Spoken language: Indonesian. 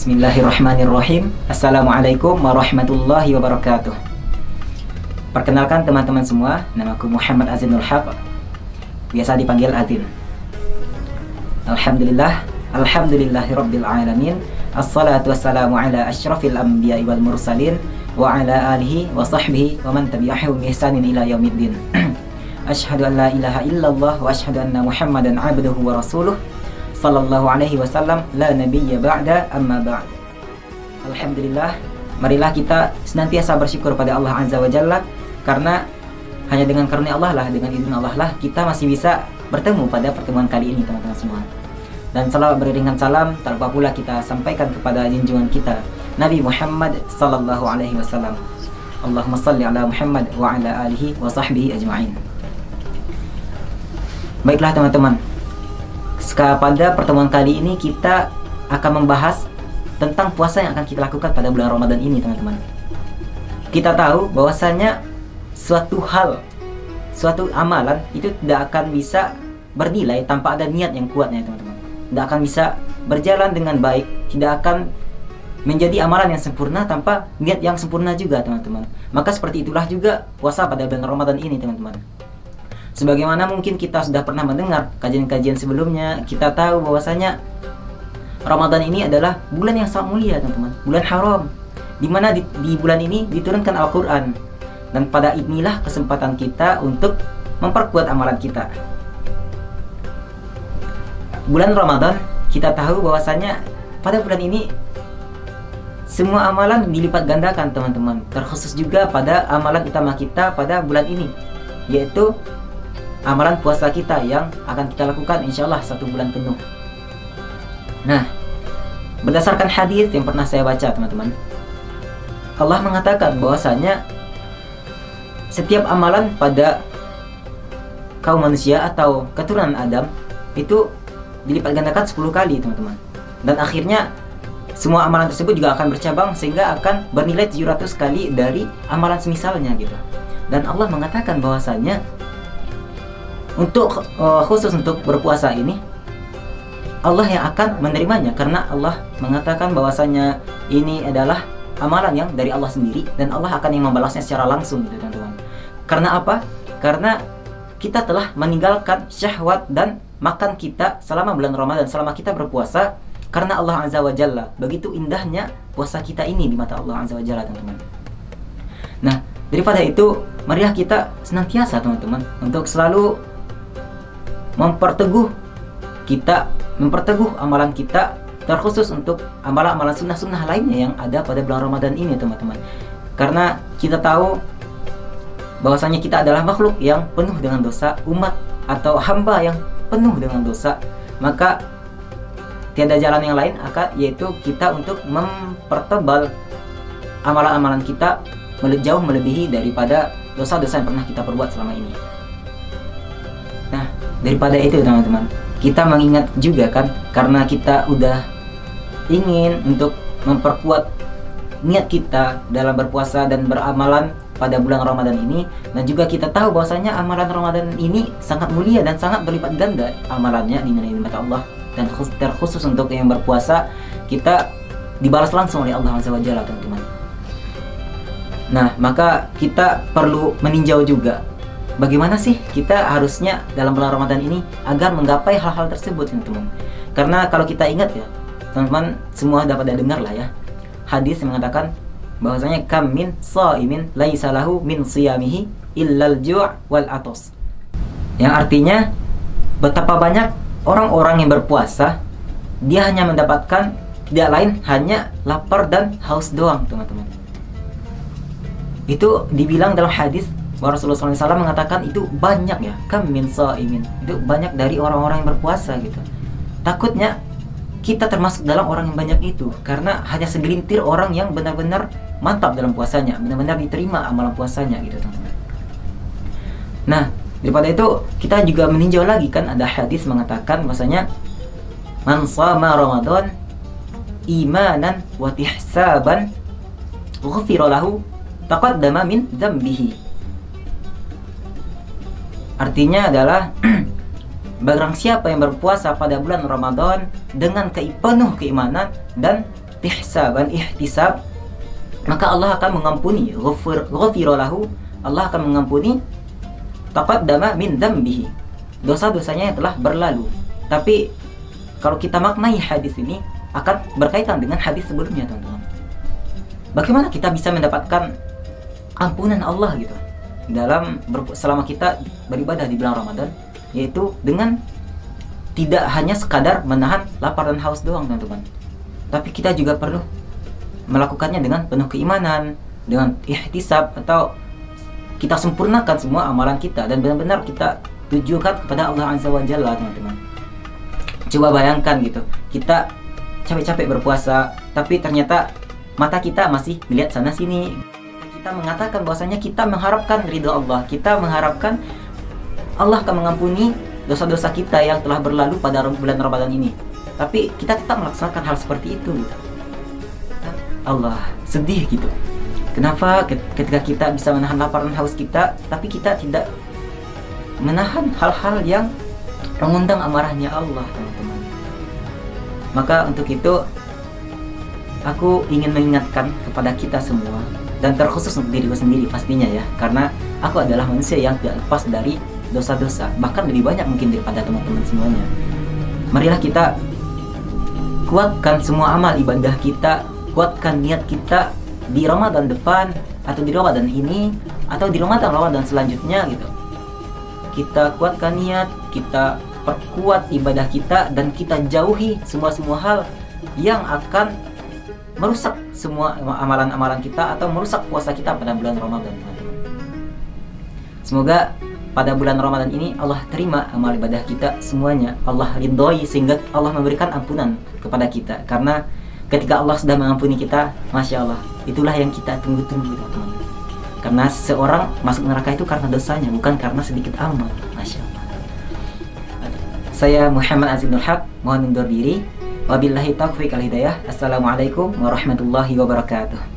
Bismillahirrahmanirrahim. Assalamualaikum warahmatullahi wabarakatuh. Perkenalkan teman-teman semua, namaku Muhammad Azinul Haq, biasa dipanggil Azin. Alhamdulillahirabbil alamin. Assalatu wassalamu ala asyrafil anbiya'i wal mursalin wa ala alihi wa sahbihi wa man tabi'ahum bi ihsanin ila yaumiddin. Asyhadu an la ilaha illallah wa asyhadu anna Muhammadan abduhu wa rasuluh sallallahu alaihi wasallam, la nabiyya ba'da, amma ba'd. Alhamdulillah, marilah kita senantiasa bersyukur pada Allah Azza wa Jalla, karena hanya dengan karunia Allah lah, dengan izin Allah lah, kita masih bisa bertemu pada pertemuan kali ini teman-teman semua. Dan salawat beriringan salam tak lupa pula kita sampaikan kepada junjungan kita Nabi Muhammad sallallahu alaihi wasallam. Allahumma salli ala Muhammad wa ala alihi wa sahbihi ajma'in. Baiklah teman-teman, pada pertemuan kali ini kita akan membahas tentang puasa yang akan kita lakukan pada bulan Ramadan ini teman-teman. Kita tahu bahwasanya suatu amalan itu tidak akan bisa bernilai tanpa ada niat yang kuatnya teman-teman. Tidak akan bisa berjalan dengan baik, tidak akan menjadi amalan yang sempurna tanpa niat yang sempurna juga teman-teman. Maka seperti itulah juga puasa pada bulan Ramadan ini teman-teman. Sebagaimana mungkin kita sudah pernah mendengar kajian-kajian sebelumnya, kita tahu bahwasanya Ramadan ini adalah bulan yang sangat mulia teman-teman, bulan haram, dimana di bulan ini diturunkan Al-Quran. Dan pada inilah kesempatan kita untuk memperkuat amalan kita. Bulan Ramadan, kita tahu bahwasanya pada bulan ini semua amalan dilipat gandakan teman-teman, terkhusus juga pada amalan utama kita pada bulan ini, yaitu amalan puasa kita yang akan kita lakukan insyaallah 1 bulan penuh. Nah, berdasarkan hadis yang pernah saya baca teman-teman, Allah mengatakan bahwasanya setiap amalan pada kaum manusia atau keturunan Adam itu dilipat gandakan 10 kali teman-teman. Dan akhirnya semua amalan tersebut juga akan bercabang sehingga akan bernilai 700 kali dari amalan semisalnya gitu. Dan Allah mengatakan bahwasanya untuk khusus untuk berpuasa ini Allah yang akan menerimanya, karena Allah mengatakan bahwasanya ini adalah amalan yang dari Allah sendiri dan Allah akan yang membalasnya secara langsung gitu teman-teman. Karena apa? Karena kita telah meninggalkan syahwat dan makan kita selama bulan Ramadan, selama kita berpuasa, karena Allah Azza wa Jalla. Begitu indahnya puasa kita ini di mata Allah Azza wa Jalla teman-teman. Nah, daripada itu marilah kita senantiasa teman-teman untuk selalu memperteguh amalan kita, terkhusus untuk amalan-amalan sunnah-sunnah lainnya yang ada pada bulan Ramadan ini teman-teman. Karena kita tahu bahwasanya kita adalah makhluk yang penuh dengan dosa, umat atau hamba yang penuh dengan dosa, maka tiada jalan yang lain yaitu kita untuk mempertebal amalan-amalan kita jauh melebihi daripada dosa-dosa yang pernah kita perbuat selama ini. Nah, daripada itu teman-teman, kita mengingat juga kan, karena kita udah ingin untuk memperkuat niat kita dalam berpuasa dan beramalan pada bulan Ramadan ini, dan juga kita tahu bahwasanya amalan Ramadan ini sangat mulia dan sangat berlipat ganda amalannya di mata Allah, dan terkhusus untuk yang berpuasa kita dibalas langsung oleh Allah Azza wa Jalla teman-teman. Nah, maka kita perlu meninjau juga bagaimana sih kita harusnya dalam bulan Ramadan ini agar menggapai hal-hal tersebut teman-teman. Karena kalau kita ingat ya teman-teman, semua dapat dengar lah ya hadis yang mengatakan bahwasanya kam min shaimin laisa lahu min siyamihi illal ju' wal atos, yang artinya betapa banyak orang-orang yang berpuasa dia hanya mendapatkan tidak lain hanya lapar dan haus doang teman-teman. Itu dibilang dalam hadis Rasulullah SAW mengatakan itu banyak ya, kam min shaimin, itu banyak dari orang-orang yang berpuasa gitu. Takutnya kita termasuk dalam orang yang banyak itu, karena hanya segelintir orang yang benar-benar mantap dalam puasanya, benar-benar diterima amalan puasanya gitu teman-teman. Nah, daripada itu kita juga meninjau lagi kan, ada hadis mengatakan bahwasanya man shama Ramadan imanan wa ihtisaban ghufira lahu taqaddama min dzambihi. Artinya adalah barang siapa yang berpuasa pada bulan Ramadan dengan penuh keimanan dan ihsaban ihtisab, maka Allah akan mengampuni, ghafira lahu, Allah akan mengampuni taqaddama min dzambihi, dosa-dosanya yang telah berlalu. Tapi kalau kita maknai hadis ini akan berkaitan dengan hadis sebelumnya, teman-teman. Bagaimana kita bisa mendapatkan ampunan Allah gitu dalam selama kita beribadah di bulan Ramadan, yaitu dengan tidak hanya sekadar menahan lapar dan haus doang, teman-teman. Tapi kita juga perlu melakukannya dengan penuh keimanan, dengan ihtisab, atau kita sempurnakan semua amalan kita dan benar-benar kita tujukan kepada Allah Azza wa Jalla, teman-teman. Coba bayangkan gitu, kita capek-capek berpuasa, tapi ternyata mata kita masih melihat sana sini. Kita mengatakan bahwasanya kita mengharapkan ridha Allah, kita mengharapkan Allah akan mengampuni dosa-dosa kita yang telah berlalu pada bulan Ramadan ini. Tapi kita tetap melaksanakan hal seperti itu gitu. Allah sedih gitu. Kenapa ketika kita bisa menahan lapar dan haus kita, tapi kita tidak menahan hal-hal yang mengundang amarahnya Allah, teman-teman. Maka untuk itu aku ingin mengingatkan kepada kita semua, dan terkhusus untuk diriku sendiri pastinya ya, karena aku adalah manusia yang tidak lepas dari dosa-dosa, bahkan lebih banyak mungkin daripada teman-teman semuanya. Marilah kita kuatkan semua amal ibadah kita, kuatkan niat kita di Ramadan depan, atau di Ramadan ini, atau di Ramadan selanjutnya gitu. Kita kuatkan niat, kita perkuat ibadah kita, dan kita jauhi semua hal yang akan merusak semua amalan-amalan kita atau merusak puasa kita pada bulan Ramadan, teman-teman. Semoga pada bulan Ramadan ini Allah terima amal ibadah kita semuanya, Allah ridhoi, sehingga Allah memberikan ampunan kepada kita. Karena ketika Allah sudah mengampuni kita, Masya Allah, itulah yang kita tunggu-tunggu, teman-teman. Karena seorang masuk neraka itu karena dosanya, bukan karena sedikit amal. Masya Allah. Saya Muhammad Azim Nur Haq, mohon undur diri. Wabillahi taufiq wal hidayah. Assalamualaikum warahmatullahi wabarakatuh.